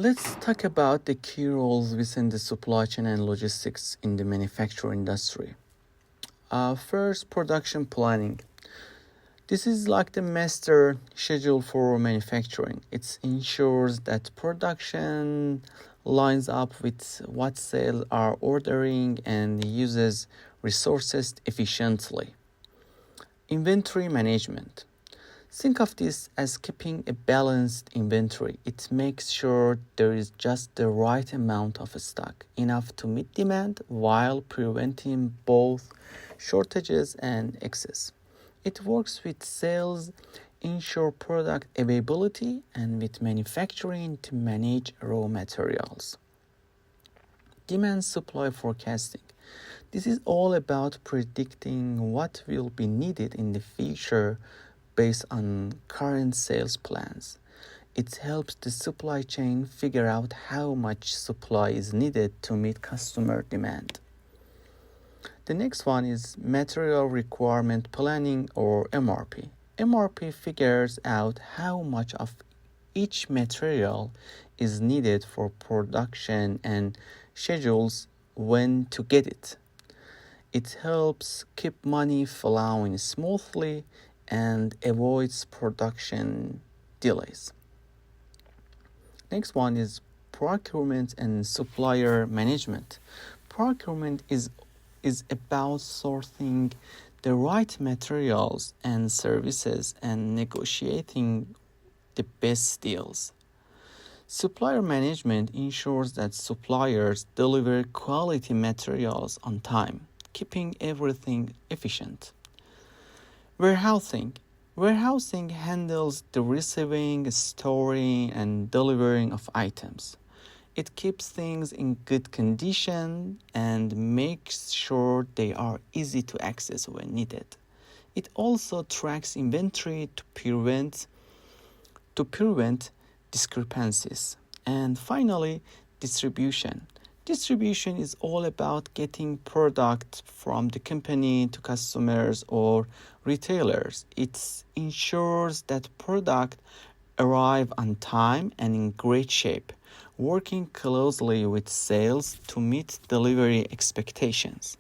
Let's talk about the key roles within the supply chain and logistics in the manufacturing industry. First, production planning. This is like the master schedule for manufacturing. It ensures that production lines up with what sales are ordering and uses resources efficiently. Inventory management. Think of this as keeping a balanced inventory. It makes sure there is just the right amount of stock, enough to meet demand while preventing both shortages and excess. It works with sales, ensure product availability, and with manufacturing to manage raw materials. Demand supply forecasting. This is all about predicting what will be needed in the future based on current sales plans. It helps the supply chain figure out how much supply is needed to meet customer demand. The next one is material requirement planning or MRP. MRP figures out how much of each material is needed for production and schedules when to get it. It helps keep money flowing smoothly and avoids production delays. Next one is procurement and supplier management. Procurement is about sourcing the right materials and services and negotiating the best deals. Supplier management ensures that suppliers deliver quality materials on time, keeping everything efficient. Warehousing. Warehousing handles the receiving, storing, and delivering of items. It keeps things in good condition and makes sure they are easy to access when needed. It also tracks inventory to prevent discrepancies. And finally, distribution. Distribution is all about getting product from the company to customers or retailers. It ensures that product arrive on time and in great shape, working closely with sales to meet delivery expectations.